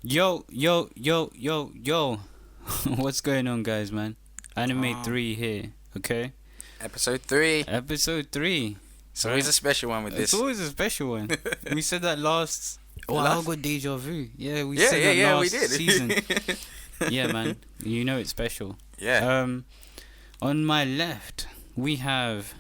Yo, yo, yo, yo, yo. What's going on, guys, man? Anime3 here, okay? Episode 3. Episode 3. It's always a special one with It's this. always a special one. We said that last... Oh, I got deja vu. Yeah, we Yeah, said yeah, that yeah, last we did. season. Yeah, man. You know it's special. Yeah. On my left, we have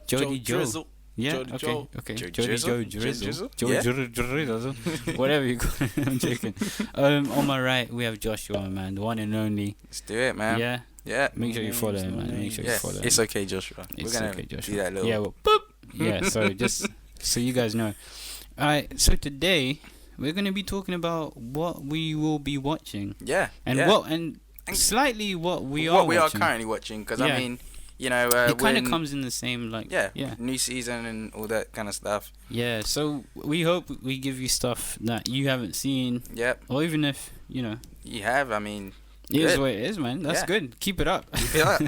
Jody Joe. Drizzle. Yeah, Jody okay, Joe. okay. Joe Jody Drizzle? Joe Drizzle. Drizzle? Joe Yeah. Drizzle. Whatever you call it. I'm joking. On my right, we have Joshua, man. The one and only. Let's do it, man. Yeah. Yeah. Make sure you names, follow him, no man. Make names. sure you Yeah. follow him. It's okay, Joshua. It's We're gonna okay, Joshua. do that little. Yeah, well, boop. Yeah, so just so you guys know. Alright, so today we're gonna be talking about what we will be watching Yeah. and yeah. what and slightly what we what are we watching. are currently watching, because Yeah. I mean, you know, It kind of when- comes in the same like yeah. new season and all that kind of stuff. Yeah, so we hope we give you stuff that you haven't seen, Yep. or even if you know You have. I mean, it is Good. what it is, man. That's Yeah. good. Keep it up. yeah.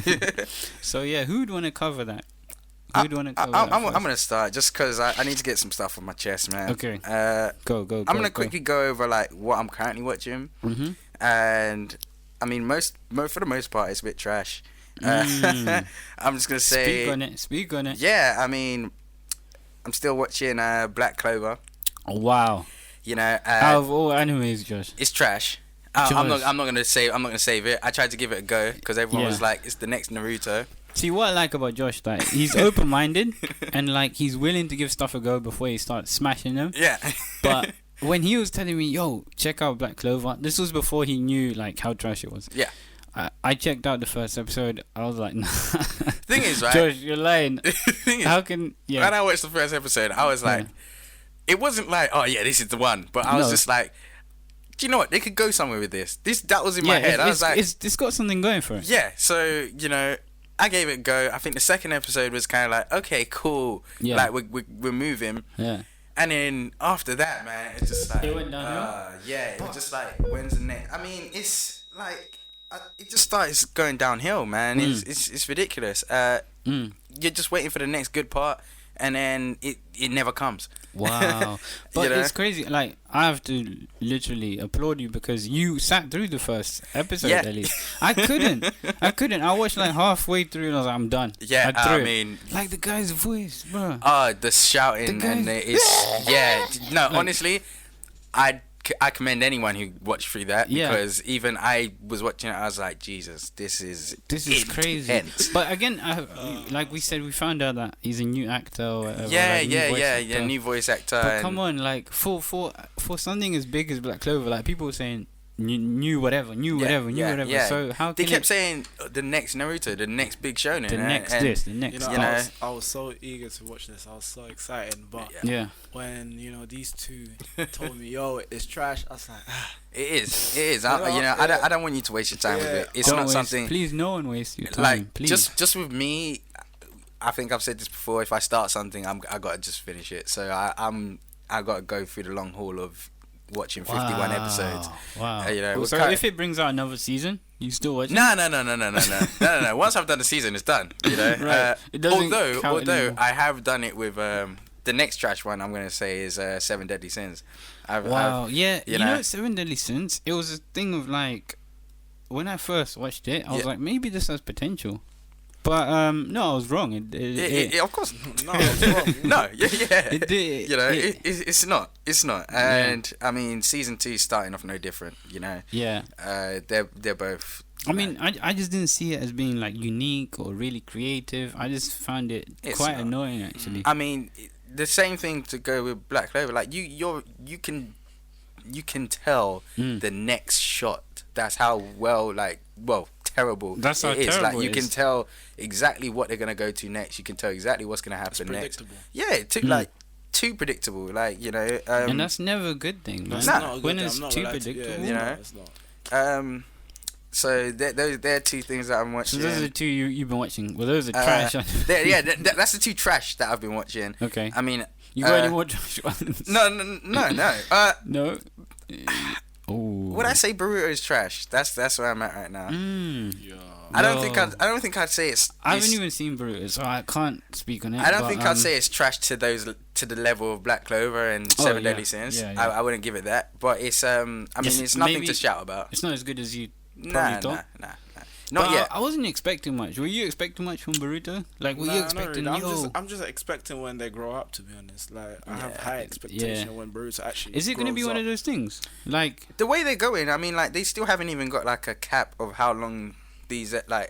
So yeah, who'd want to cover that? Who'd want to cover I'm that? gonna start just because I need to get some stuff on my chest, man. Okay. Go. Go. I'm gonna quickly go over like what I'm currently watching, Mm-hmm. and I mean for the most part it's a bit trash. Mm. I'm just gonna say. Speak on it. Yeah, I mean, I'm still watching Black Clover. Oh, wow. You know, Out of all animes, Josh. it's trash. I'm Josh. not gonna save it. I tried to give it a go because everyone was Yeah. like, it's the next Naruto. See, what I like about Josh, like, he's open-minded and, like, he's willing to give stuff a go before he starts smashing them. Yeah. But when he was telling me, yo, check out Black Clover, this was before he knew, like, how trash it was. Yeah. I checked out the first episode. I was like, nah. Thing is, right? Josh, you're lying. Thing is, How can... Yeah. when I watched the first episode, I was like, it wasn't like, oh yeah, this is the one. But I was No. just like, do you know what? They could go somewhere with this. That was in my head. I was like, it's got something going for it. yeah. So you know, I gave it a go. I think the second episode was kind of like, okay, cool. Yeah. Like we're moving. Yeah. And then after that, man, it's just like, It went downhill? yeah, it was just like, when's the next? I mean, it's like, it just starts going downhill, man. It's ridiculous. You're just waiting for the next good part, and then it never comes. Wow. But You know? it's crazy. Like, I have to literally applaud you because you sat through the first episode Yeah. at least. I couldn't. I watched like halfway through and I was like, I'm done. Yeah, I threw I it. mean, Like the guy's voice, bro. the shouting The and guy- it's yeah. No, honestly, I commend anyone who watched through that, Yeah. because even I was watching it. I was like, Jesus, this is Crazy. intense. But again, like we said, we found out that he's a new actor or whatever. Yeah, like, new yeah, voice yeah, actor. yeah. New voice actor. But and- come on, like for something as big as Black Clover, like people were saying new whatever. yeah. So how They can kept it, saying the next Naruto, the next big shonen, the next and this, the next You know, that. I was so eager to watch this. I was so excited. But Yeah. when, these two told me, yo, it's trash, I was like, it is. Yeah, I don't want you to waste your time with Yeah. it. It's Don't not waste, something Please, no one waste your time. like please. just with me. I think I've said this before. If I start something, I gotta just finish it. So I gotta go through the long haul of watching 51 episodes. Wow. You know, so if it brings out another season, you still watch it? No. Once I've done the season, it's done. You know. Right. It doesn't count Although anymore. I have done it with the next trash one. I'm gonna say is Seven Deadly Sins. Wow. Yeah. you You know? know, Seven Deadly Sins. It was a thing of like, when I first watched it, I was Yeah. like, maybe this has potential. But no, I was wrong. Of course. no, it's wrong. No. Yeah. It did. You know, it- it's not. It's not. And I mean, season 2 is starting off no different. You know. yeah. They're both. I mean, I just didn't see it as being like unique or really creative. I just found it It's quite not. annoying, actually. I mean, the same thing to go with Black Clover. Like you can tell the next shot. That's how terrible. That's how it is. Like terrible you it can is. tell exactly what they're gonna go to next. You can tell exactly what's gonna happen next. predictable. Yeah, too predictable. Like And that's never a good thing, man. That's Nah. not a good When thing, it's I'm not too gonna lie to predictable. You know? no, it's not. So they're two things that I'm So watching. those are the two you've been watching. Well, those are trash. That's the two trash that I've been watching. Okay. I mean, You got any more trash ones? no. No. Oh. Would I say Boruto is trash? That's where I'm at right now. Yeah. I don't think I'd say it's. I haven't even seen Boruto, so I can't speak on it. I don't but, think I'd say it's trash to to the level of Black Clover and Oh, Seven yeah. Deadly Sins. Yeah, yeah. I wouldn't give it that, but it's I mean it's nothing maybe- to shout about. It's not as good as you probably Nah, thought. not But yet. I wasn't expecting much. Were you expecting much from Boruto? Like, were Nah, you not expecting? really. I'm just expecting when they grow up. To be honest, like I have Yeah. high expectation when Boruto actually. Is it going to be grows one up. of those things? Like, The way they're going, I mean, like they still haven't even got like a cap of how long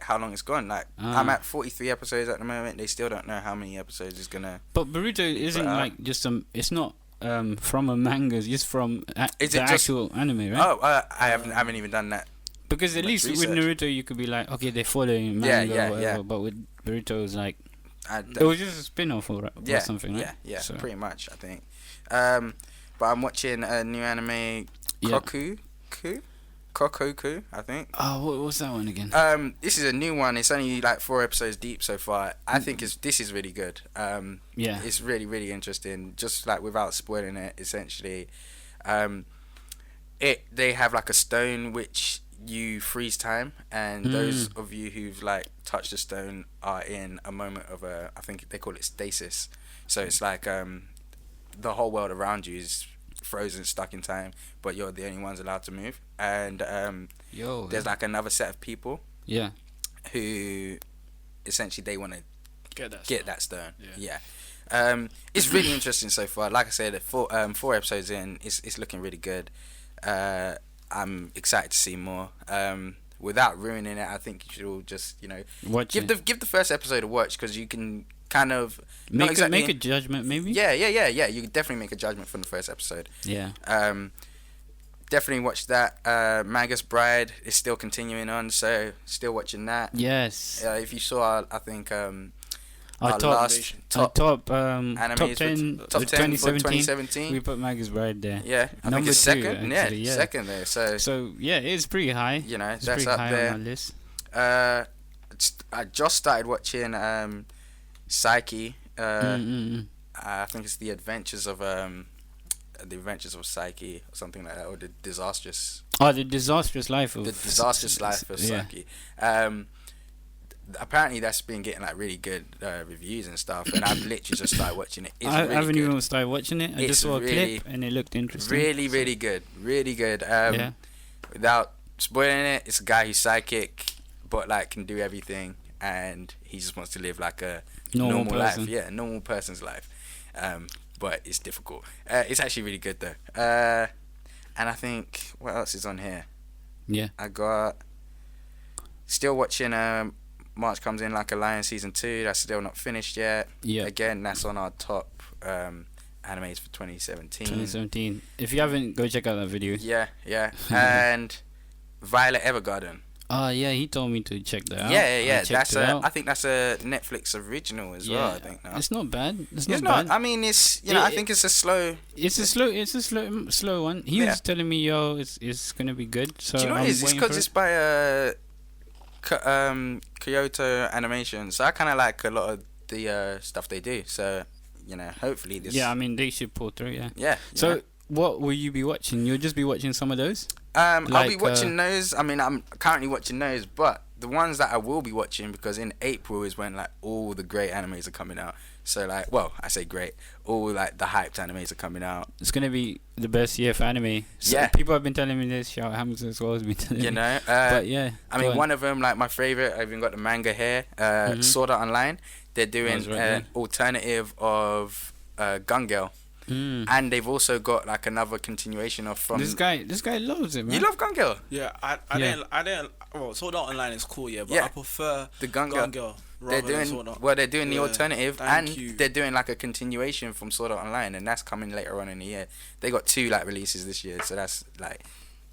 how long it's gone. Like I'm at 43 episodes at the moment. They still don't know how many episodes is gonna. but Boruto isn't like just it's not from a manga. It's just from Is the it just- actual anime, right? Oh, I haven't even done that. Because at much least research. with Naruto, you could be like, okay, they're following Yeah, manga yeah, or whatever. yeah. But with Boruto, it's like I it was just a spin-off or something, right? Yeah, So- pretty much, I think. But I'm watching a new anime, Yeah. Kokkoku, I think. Oh, what was that one again? This is a new one. It's only like 4 episodes deep so far. I think this is really good. Yeah. It's really, really interesting. Just like without spoiling it, essentially, they have like a stone which you freeze time, and those of you who've like touched the stone are in a moment of I think they call it stasis. So it's like the whole world around you is frozen, stuck in time, but you're the only ones allowed to move. And there's like another set of people Yeah. who essentially they want to Get that stone. Yeah. It's really interesting so far. Like I said, 4 episodes in, it's looking really good. I'm excited to see more. Without ruining it, I think you should all just Watch give the first episode a watch, because you can kind of make a judgment, maybe. Yeah. You can definitely make a judgment from the first episode. Yeah. Definitely watch that. Magus Bride is still continuing on, so still watching that. Yes. If you saw, I think Our our top last top top animes top 10 top 10 for 2017. 2017. We put Magus Bride there. Yeah, I think Number it's 2, second. actually, yeah. Second there. So yeah, it's pretty high. That's It's pretty up high there. on our list. I just started watching Saiki. I think it's the Adventures of Saiki or something like that, or the Disastrous The Disastrous Life of Saiki. Apparently that's been getting like really good reviews and stuff, and I've literally just started watching it. It's I really haven't good. even started watching it. I It's just saw a really, clip and it looked interesting. Really good. Yeah. Without spoiling it, it's a guy who's psychic but like can do everything, and he just wants to live like a normal person. life. Yeah, a normal person's life. But it's difficult. It's actually really good though. And I think what else is on here? Yeah. I got still watching March Comes In Like a Lion season 2. That's still not finished yet. Yeah. Again, that's on our top animes for 2017. 2017. If you haven't, go check out that video. Yeah. And Violet Evergarden. Yeah, he told me to check that out. Yeah. I checked That's it out. I think that's a Netflix original as well. I think now. It's not bad. It's It's not bad. I mean, it's I think it's a slow. It's a slow one. He was telling me, yo, it's gonna be good. So Do you know what I'm it is? It's waiting because for it's it. by Kyoto Animation, so I kind of like a lot of the stuff they do. So hopefully this. Yeah, I mean they should pull through. Yeah. Yeah. So what will you be watching? You'll just be watching some of those. I'll be like, watching those. I mean, I'm currently watching those, but the ones that I will be watching, because in April is when like all the great animes are coming out. So like, well, I say great, all like the hyped animes are coming out. It's gonna be the best year for anime. So Yeah. people have been telling me this. Shout out Hamza as well has been telling me. But yeah. I mean, one of them, like my favorite, I've even got the manga here, Sword Art Online. They're doing right there. an alternative of Gun Gale. And they've also got like another continuation of from. This guy loves it, man. You love Gun Gale? Yeah, I didn't. Well, Sword Art Online is cool, yeah, but Yeah. I prefer The Gun Gale. They're rather than Sword doing Art. they're doing the Yeah, alternative, thank and you. they're doing like a continuation from Sword Art Online, and that's coming later on in the year. They got 2 like releases this year, so that's like,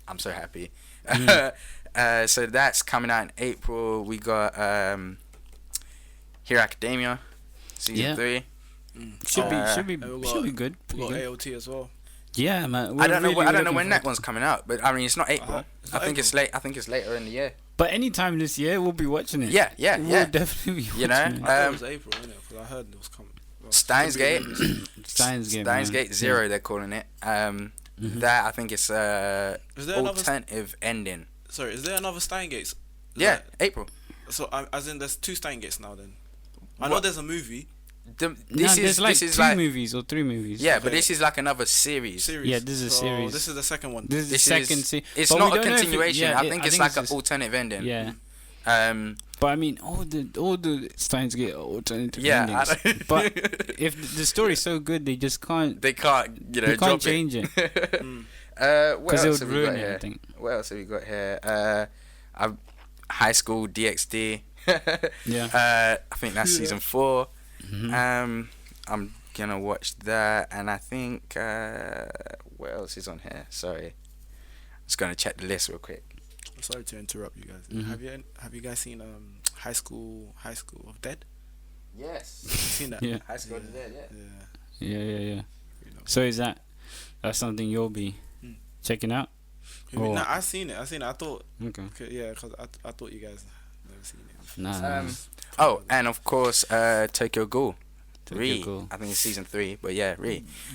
I'm so happy. So that's coming out in April. We got Hero Academia season 3. Should be and we should got- be good. We Pretty got good. AOT as well. Yeah, man. I don't know. We're I don't know looking when that forward- one's coming out, but I mean it's not April. It's I not think it's April. late. I think it's later in the year. But anytime this year, we'll be watching it. Yeah. We'll definitely be watching You know, it. I thought it was April, innit? Because I heard it was coming. Well, Steins Gate. Steins Gate. Steins man. Gate Zero. They're calling it. That I think it's Is there another? alternative ending. Sorry, is there another Steingates? Yeah, April. So as in, there's 2 Steingates now. Then I know What? there's a movie. there's like this is two like movies or three movies. yeah, but this is like another series. Yeah, this is a series. This is the second one. This is the This second is series. it's not a continuation. I think it's like an just, alternate ending. yeah. But I mean, all the Steins Gate are alternative yeah, endings. But if the story's so good, they just can't. they can't They drop can't change it What because it else would have we got ruin it. I here? think. What else have we got here? High School DxD. Yeah. I think that's season 4. Mhm. I'm gonna watch that, and I think what else is on here? Sorry, just gonna check the list real quick. Sorry to interrupt you guys. Mhm. Have you guys seen High School of Dead? Yes. You seen that? Yeah. High School DxD. Yeah. Yeah. You know. So is that's something you'll be checking out? Oh. Nah, I seen it. I thought, Okay. yeah, because I thought you guys never seen it. Nah. Oh, and of course, Tokyo Ghoul. Tokyo Ghoul. I think it's season 3, but yeah,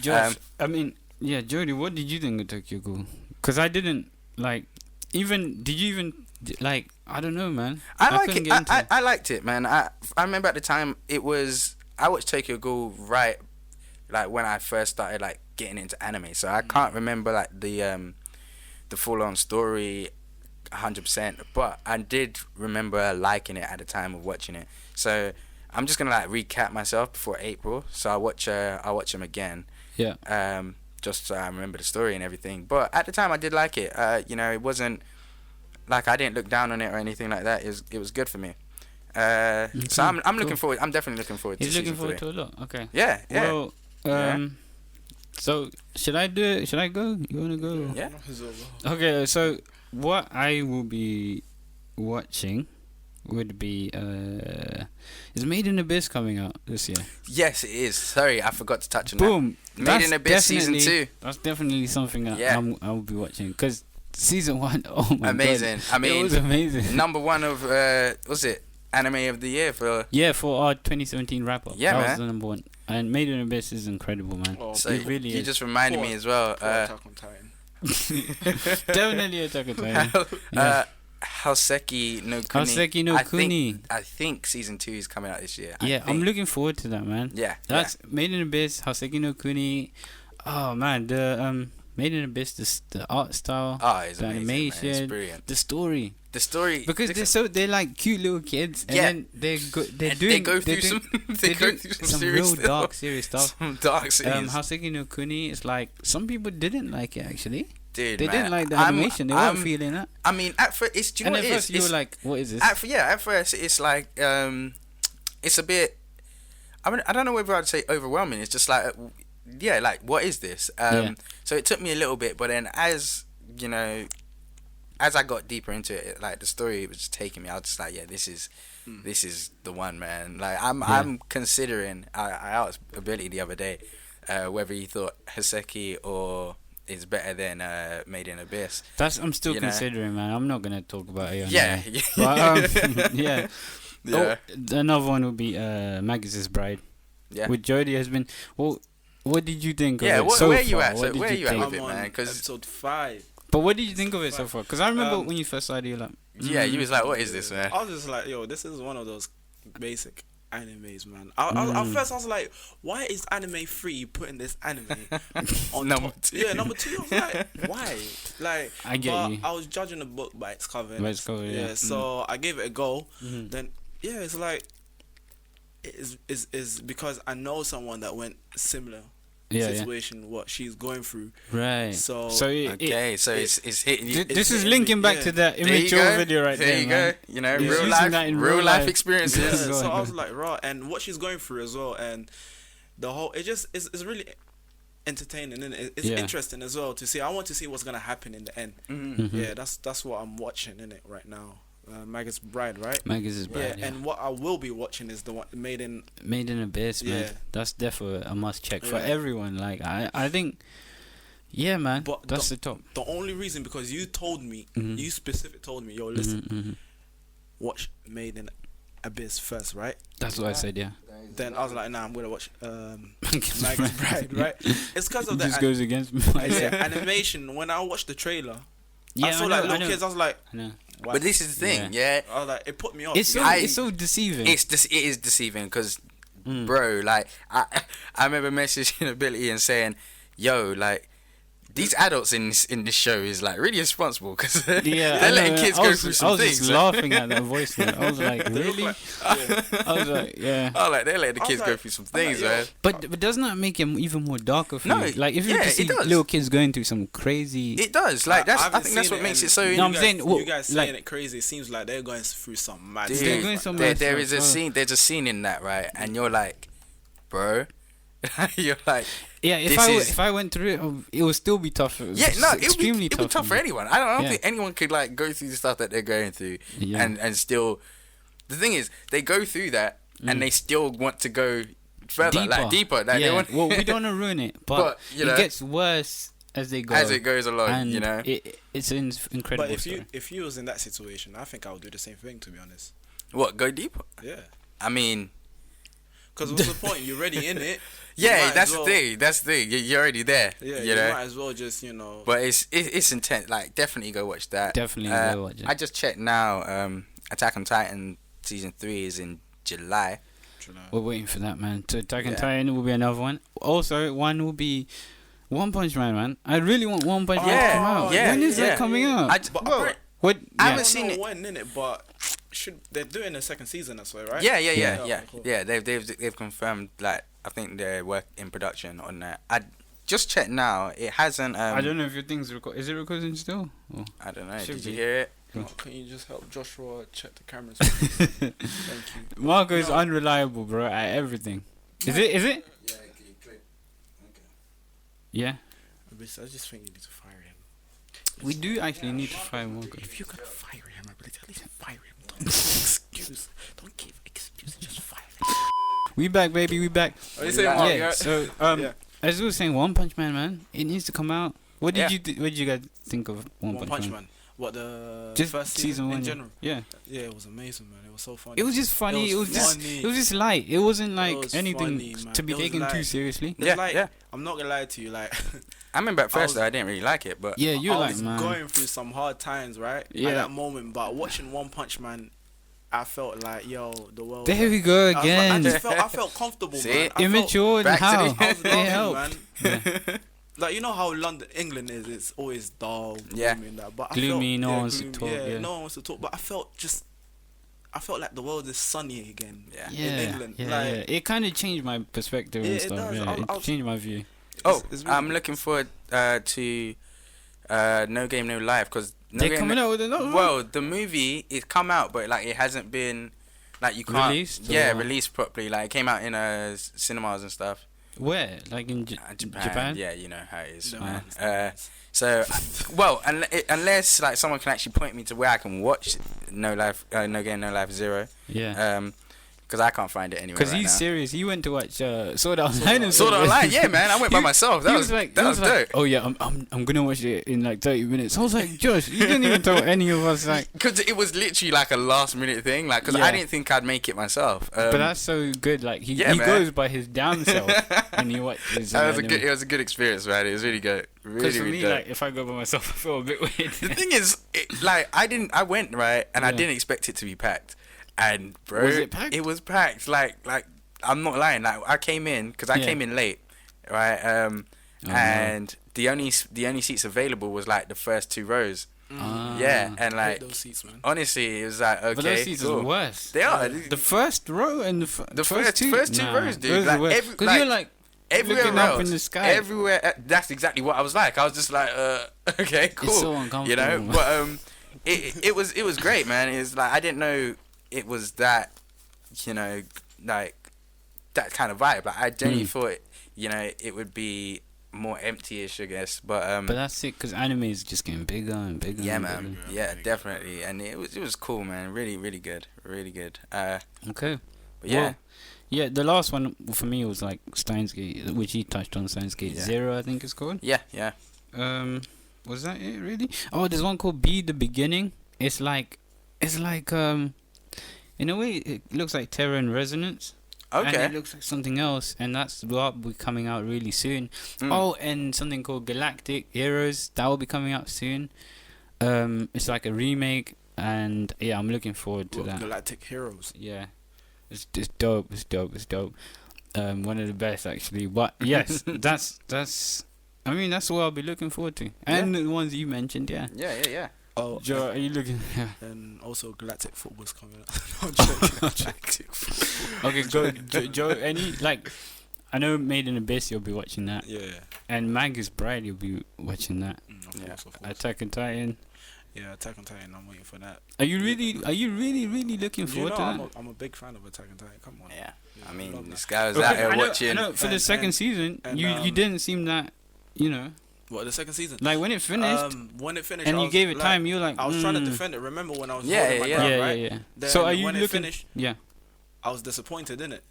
Josh, I mean, yeah, Jody, what did you think of Tokyo Ghoul? Because I didn't like. Did you even like? I don't know, man. I like couldn't it. get into it. I liked it, man. I remember at the time I watched Tokyo Ghoul right, like when I first started like getting into anime. So I can't remember like the full on story 100%, but I did remember liking it at the time of watching it. So I'm just gonna like recap myself before April. So I'll watch them again. Yeah. Just so I remember the story and everything. But at the time I did like it. It wasn't like I didn't look down on it or anything like that. It was good for me. So I'm looking forward. I'm definitely looking forward to He's season looking forward 3. to a lot. Okay. Yeah. Well, so should I do it? Should I go? You wanna go? Yeah. Okay. So what I will be watching would be is Made in Abyss coming out this year? Yes, it is. Sorry, I forgot to touch on Boom. that. Made in Abyss season 2. That's definitely something Yeah. I will be watching because season 1. Oh my Amazing. god! I mean, it was amazing. number 1 of was it anime of the year for? Yeah, for our 2017 wrap up. Yeah, that man. was the number 1. And Made in Abyss is incredible, man. Oh, So it really you is. just reminded me as well. Attack on Titan. Definitely Attack on Titan. Yeah. Houseki No Kuni. Houseki no Kuni. I think season 2 is coming out this year. Yeah, I'm looking forward to that, man. Yeah. That's Made in Abyss, Houseki no Kuni. Oh man, the Made in Abyss, the art style, It's the amazing, man. animation, It's brilliant. the story. The story Because they're like cute little kids, and Yeah. then they they go through some some serious real dark, serious stuff. Some dark series. Houseki no Kuni is like some people didn't like it actually. Dude, They man, didn't like the animation. They weren't feeling that. I mean, at first, it's do you And know at what it first is? you were like, "What is this?" At first, it's like it's a bit. I mean, I don't know whether I'd say overwhelming. It's just like, yeah, like what is this? Yeah. So it took me a little bit, but then as you know, as I got deeper into it, like the story was just taking me. I was just like, yeah, this is the one, man. Like I'm considering. I asked Ability the other day whether he thought Houseki or is better than Made in Abyss. I'm still You know? considering, man. I'm not gonna talk about it. Yeah. But yeah. Yeah. Oh, another one would be Magus' Bride. Yeah. With Jodie has been. Well, what did you think of Yeah, it so where you far? at? What So did where you you at think? with it, I'm man? on 'Cause- episode 5. But what did you think of it so far? Because I remember when you first started, you're like, Yeah, you was like, what is this, man? I was just like, yo, this is one of those basic animes, man. At first, I was like, why is ANIME3 putting this anime on Number top? 2. Yeah, number 2. I was like, why? Like, I get but you. I was judging the book by its cover. By its cover, yeah. So I gave it a go. Mhm. Then, yeah, it's like, is because I know someone that went similar situation, what she's going through. Right. So Okay, so it's hitting you. This is linking back to that There you immature go. video right there. There you man. go. You know, He's real using life, that in real real life life. experiences. Yeah, Go so on, I go was on. like, raw, and what she's going through as well, and the whole it just is really entertaining, and it's Yeah. interesting as well to see. I want to see what's gonna happen in the end. Mhm. Yeah, that's what I'm watching in it right now. Magus Bride, right? Magus' Bride. Yeah, and what I will be watching is the one Made in. Made in Abyss, man. Yeah. That's definitely a must check for Yeah. everyone. Like I think, yeah, man. But That's the top. The only reason because you told me, Mhm. you specific told me, yo, listen, Mhm. watch Made in Abyss first, right? That's what I said. Yeah. Then I was like, nah, I'm gonna watch Magus' Magus Bride, right? It's because of It the just goes against me. animation. When I watched the trailer, Yeah, I saw know, like I little know. kids. I was like, I know. wow. But this is the thing, yeah. I was like, it put me off. It's so you know? it's so deceiving. It is deceiving because bro, like I remember messaging Ability and saying, "Yo, like." These adults in this show is like really irresponsible because they're letting kids go through some things. I was just laughing at that voice note. I was like, really? I was like, yeah. Oh, like they're letting the kids go through some things, man. But doesn't that make him even more darker for you? Like if you see does. little kids going through some crazy. It does. Like I think that's what makes it so. No, I'm saying you guys saying it crazy. It seems like they're going through some mad. They're going some mad there is a scene. There's a scene in that, right? And you're like, bro, you're like. Yeah, if I went through it, it would still be tough. Extremely tough. It would be tough for anyone. I don't think anyone could like go through the stuff that they're going through, and still. The thing is, they go through that, and they still want to go further, deeper. Like, well, we don't want to ruin it, but it gets worse as they go. As it goes along, and it's an incredible. But story. if you was in that situation, I think I would do the same thing. To be honest. What, go deeper? Yeah. I mean. Because what's the point? You're already in it. Yeah, that's the thing. That's the thing. You're already there. Yeah, you know? might as well just, But it's intense. Like, definitely go watch that. Definitely go watch it. I just checked now. Attack on Titan season 3 is in July. We're waiting for that, man. To Attack on Titan will be another one. Also, one will be One Punch Man. I really want One Punch Man to come out. Yeah, when is that coming out? I haven't seen it. When in it, but they're doing a second season, that's why, right? Yeah. Cool. Yeah, they've confirmed. Like, I think they're in production on that. I just checked now. It hasn't. I don't know if your thing's is it recording still? Or? I don't know. Did you hear it? Can you just help Joshua check the cameras? Thank you. Marco is unreliable, bro, at everything. Is it? Yeah, you click. Okay. Yeah. I just think you need to fire him. We do actually need to fire Marco. If you're gonna fire him, I believe at least fire him. Don't excuse. Don't give excuse. Just fire him. We back, baby. We back. Oh, you saying yeah. So as we were saying, One Punch Man, man, it needs to come out. What did what did you guys think of One Punch Man? What, the just first season one in general? Yeah, it was amazing, man. It was so funny. It was just funny. It was just light. It wasn't like anything funny, to be taken too seriously. Yeah. I'm not gonna lie to you, like. I remember at first I didn't really like it, but yeah, you I like, was man, going through some hard times, right? Yeah. At that moment, but watching One Punch Man, I felt like, yo, the world. There we go again. I felt comfortable, man. Immature and how? I was loving, help. man. Yeah. Like, you know how England is? It's always dull, gloomy, and that. But gloomy. no one wants to talk. Yeah, no one wants to talk. But I felt like the world is sunny again. In England. Yeah. It kind of changed my perspective and stuff. Does. Yeah, it changed my view. It's really I'm looking forward to No Game No Life because they're coming out with another one. Well, the movie it's come out, but like it hasn't been like you can't released properly. Like it came out in cinemas and stuff. Where? Like in Japan? Yeah, you know how it is, man. So, unless like someone can actually point me to where I can watch No Game No Life 0. Yeah. Because I can't find it anywhere. Because he's serious. He went to watch Sword Art Online. Sword Art Online, yeah, man. I went by myself. That was dope. Oh yeah, I'm gonna watch it in like 30 minutes. I was like, Josh, you didn't even tell any of us like. Because it was literally like a last minute thing. Like, because I didn't think I'd make it myself. But that's so good. Like he goes by his damn self, and he watches. It was a good experience, man. It was really good. Because for me, like, if I go by myself, I feel a bit weird. The thing is, I went right, and I didn't expect it to be packed. And bro, was it packed? It was packed. Like I'm not lying. Like I came in because I came in late, right? And the only seats available was like the first 2 rows. Yeah, and like those seats, man. Honestly, it was like okay. But those seats are worse. They are the first row and the first two rows, dude. Because you're like everywhere looking up in the sky. Everywhere. That's exactly what I was like. I was just like, okay, cool. It's so uncomfortable. You know, but it was great, man. It was like I didn't know it was that, you know, like that kind of vibe. Like I genuinely thought, you know, it would be more empty-ish, I guess. But that's it, because anime is just getting bigger and bigger. Yeah, and man. bigger. Yeah, definitely. And it was cool, man. Really, really good. Really good. Okay. But yeah. Well, yeah, the last one for me was like Steins Gate, which he touched on. Steins Gate 0, I think it's called. Yeah. Was that it really? Oh, there's one called Be the Beginning. It's like in a way it looks like Terror and Resonance. Okay. And it looks like something else, and that's what will be coming out really soon. Oh, and something called Galactic Heroes, that will be coming out soon. It's like a remake, and yeah, I'm looking forward to that. Galactic Heroes. Yeah. It's dope. It's dope. One of the best actually. But yes, that's. I mean, that's what I'll be looking forward to, and the ones you mentioned. Yeah. Yeah. Oh, Joe, are you looking? Yeah. and also Galactic football's coming up. No, I'm joking. Galactic. Okay, go, Joe. Any like, I know Made in Abyss. You'll be watching that, Yeah. and Magus Bride. You'll be watching that. Of course. Attack on Titan. Yeah, Attack on Titan. I'm waiting for that. Are you really looking You forward know, to that? I'm a big fan of Attack on Titan. Come on. Yeah. I love mean, that. this guy was Okay, out here I know, watching. I know, for the and- second season, and, you didn't seem that, What, the second season? like when it finished, When it finished, and I you was, gave it like, time. You were like, I was trying to defend it. Remember when I was Yeah, holding my yeah, ground, yeah, right? yeah. Then So are you when it looking? finished, Yeah. I was disappointed in it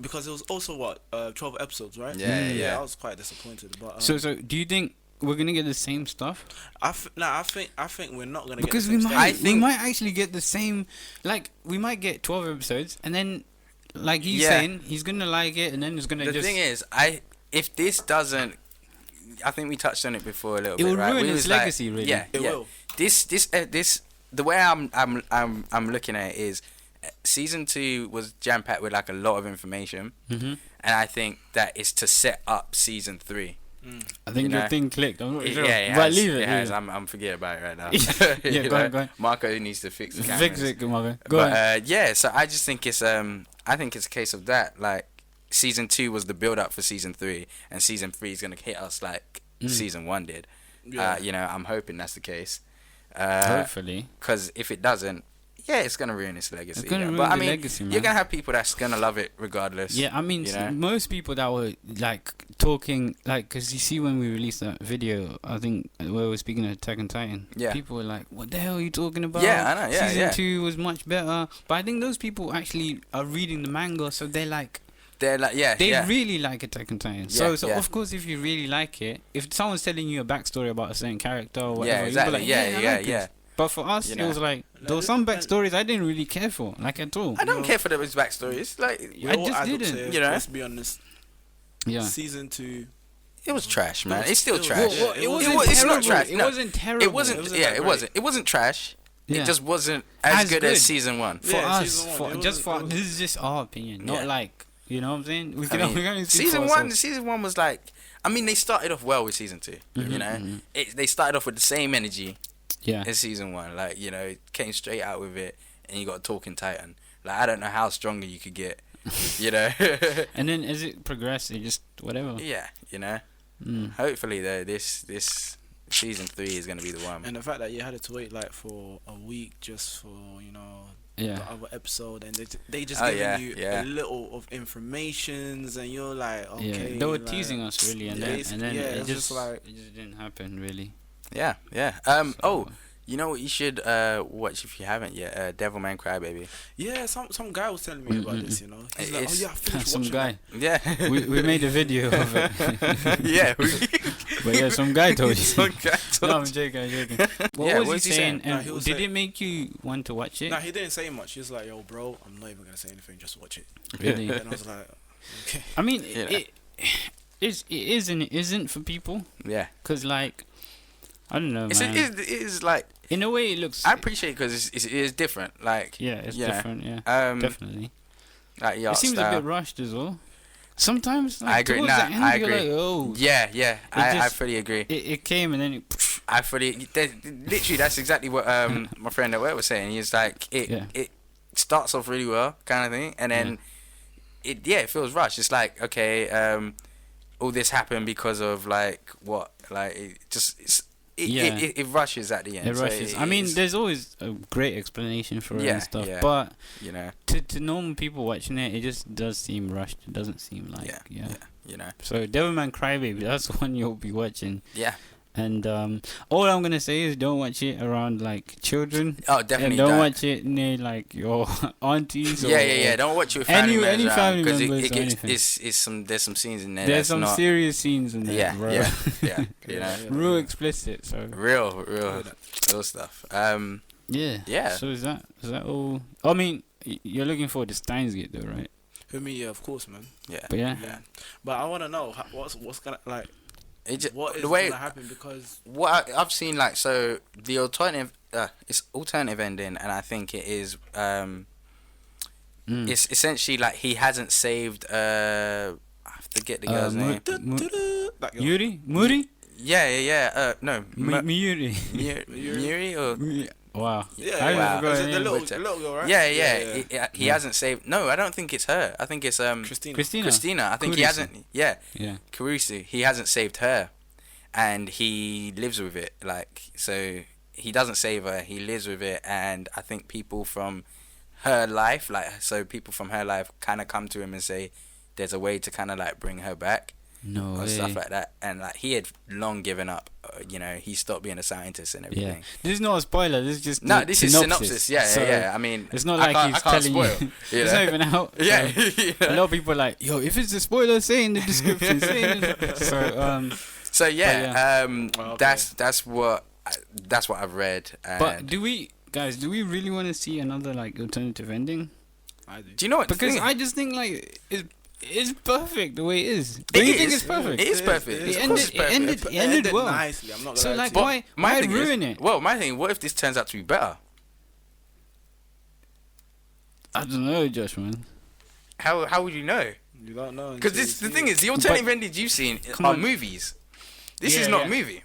because it was also 12 episodes, right? Yeah. I was quite disappointed, but So do you think we're gonna get the same stuff? I think we're not gonna Because get we the same might, stuff. I think- we might actually get the same. Like we might get 12 episodes, and then, like he's Yeah. saying, he's gonna like it, and then it's gonna The just. thing is, if this doesn't, I think we touched on it before a little It bit, will right? ruin We its was like- legacy, really. Yeah, It yeah. will. This the way I'm looking at it is, season 2 was jam packed with like a lot of information, Mhm. and I think that is to set up season 3. I think You your know. thing clicked. I'm not Yeah, sure. it But has, leave it. It has. leave I'm forgetting about it right now. Yeah, You go on, know? go on. Marco needs to fix the it. cameras. Fix it, Marco. Go But on. yeah, so I just think it's a case of that. Like season 2 was the build up for season 3, and season 3 is gonna hit us like season 1 did. Yeah. I'm hoping that's the case. Hopefully. Because if it doesn't, yeah, it's gonna ruin its legacy. It's gonna ruin but I the mean, legacy, man. you're gonna have people that's gonna love it regardless. Yeah, I mean, you know? most people that were like talking, like, because you see when we released that video, I think where we were speaking of Attack on Titan, Yeah. people were like, "What the hell are you talking about?" Yeah, I know. Yeah, Season yeah. 2 was much better, but I think those people actually are reading the manga, so they're like, They're like, yeah, they yeah. really like Attack on Titan. Yeah, So yeah. of course, if you really like it, if someone's telling you a backstory about a certain character or whatever, Yeah, you'll exactly. be like, yeah, I yeah, like yeah. this." But for us, You it know. was like there were some backstories I didn't really care for, like at all. I don't care for his backstory. It's like We I all just add up didn't, to it, you know? Let's be honest. Yeah. Season 2. it was trash, man. was- It's still it was- trash. yeah, it wasn't it's not terrible. trash. It No. wasn't terrible. It wasn't. wasn't Yeah, that it great. wasn't. It wasn't trash. Yeah. It just wasn't as As good good. as season 1. For Yeah, us, season one, for it just wasn't- for this is just our opinion, not Yeah. like you know what I'm saying. We I can mean, only speak for season one was like, I mean, they started off well with season 2. You know, they started off with the same energy Yeah, as season 1. Like, you know, it came straight out with it, and you got a talking Titan. Like, I don't know how stronger you could get. You know. and then as it progressed, it just whatever. Yeah, you know. Mm. Hopefully, though, this season 3 is gonna be the one. And the fact that you had to wait like for a week just for Yeah, the other episode, and they just Oh, giving yeah, you yeah. a little of informations, and you're like, okay, yeah. They were like, teasing us really, and yeah, then it's- and then yeah, it it's just just like- it just didn't happen really. Yeah, yeah. So- Oh, you know what you should watch if you haven't yet? Devilman Crybaby. Yeah, some guy was telling me about this. He's like, oh It's- yeah, I finished some watching guy. Yeah. We made a video of it. Yeah. But yeah, some guy told you. Some guy No, told I'm joking. I'm joking. What Yeah, was what's he he saying? saying? No, And he was did saying- it make you want to watch it? Nah, he didn't say much. He was like, yo, bro, I'm not even gonna say anything. Just watch it. Really? And I was like, okay. I mean, You know. it is and it isn't for people. Yeah. Cause like, I don't know, It man. is like, In a way, it looks. I appreciate it because it is different. Like, yeah, it's you know, different. Yeah, like definitely. the It art seems style. a bit rushed as well. Sometimes, like, I agree. towards Nah, the end, I you're agree. like, oh, Yeah, I just- fully agree. it came and then it. I fully, literally, that's exactly what my friend at work was saying. He's like, Yeah. it starts off really well, kind of thing, and then it feels rushed. It's like, okay, all this happened because of like what, like it rushes at the end. It So rushes. I mean, it's, there's always a great explanation for it Yeah, and stuff, yeah. but you know, to normal people watching it, it just does seem rushed. It doesn't seem like yeah, you know, So Devilman Crybaby, that's the one you'll be watching. yeah. And all I'm gonna say is don't watch it around like children. Oh, definitely. And don't watch it near like your aunties. Or, Yeah. Don't watch it with Any- family members any around, family 'cause members it or gets anything. there's some scenes in there. There's that's some not, serious scenes in there, yeah, bro. yeah, you know, Real explicit. So real stuff. yeah. Yeah. So is that all? I mean, you're looking forward to Steins Gate though, right? For me, yeah, of course, man. Yeah. But yeah. Yeah. But I want to know what's gonna like. It just, What is the way gonna happen? Because what I've seen, like, so the alternative, it's alternative ending, and I think it is it's essentially like he hasn't saved. I forget the girl's name. That girl. Yuri? Muri? Yeah. No. Miyuri. Muri or. Wow. Yeah, I wow. forgot Is her it the name. little girl, right? Yeah. He hasn't saved. No, I don't think it's her. I think it's Christina. I think he Kurisu. hasn't. Yeah. Yeah. Kurisu. He hasn't saved her, and he lives with it. Like, so he doesn't save her. He lives with it, and I think people from her life, people from her life, kind of come to him and say, "There's a way to kind of like bring her back." No or way. stuff like that, and like he had long given up. He stopped being a scientist and everything. Yeah. This is not a spoiler. This is just This is synopsis. Yeah. I mean, it's not like he's I can't telling spoil, you. It's not even out. Yeah. A lot of people are like, yo, if it's a spoiler, say in the description. So Okay. that's what I've read. But do we really want to see another like alternative ending? I do. Do you know what? Because I just think like it's perfect the way it is. Do you think it's perfect? It is perfect. It ended well. nicely. I'm not gonna So lie like, to you. why thing ruin it? Well, my thing. What if this turns out to be better? I don't know, Josh, man. How would you know? You don't know. Because the thing is, the alternative endings you've seen are movies. This is not a movie.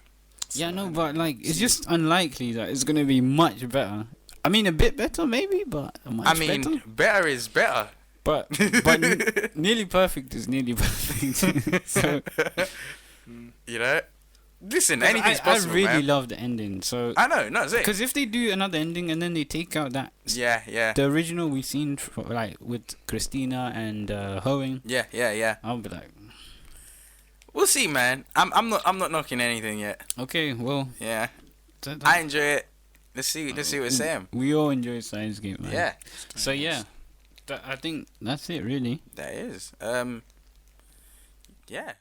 Yeah, no, but like, it's just unlikely that it's gonna be much better. I mean, a bit better maybe, but better. Better is better. But nearly perfect is nearly perfect. So, listen, anything's possible. I really man. love the ending. So I know, no, it's it. because if they do another ending and then they take out that the original we've seen like with Christina and Hoeing, I'll be like, we'll see, man. I'm not knocking anything yet. okay, well, Yeah, I enjoy it. Let's see what it's saying. We all enjoy Steins Gate, man. Yeah. So yeah, I think that's it, really. That is. Yeah.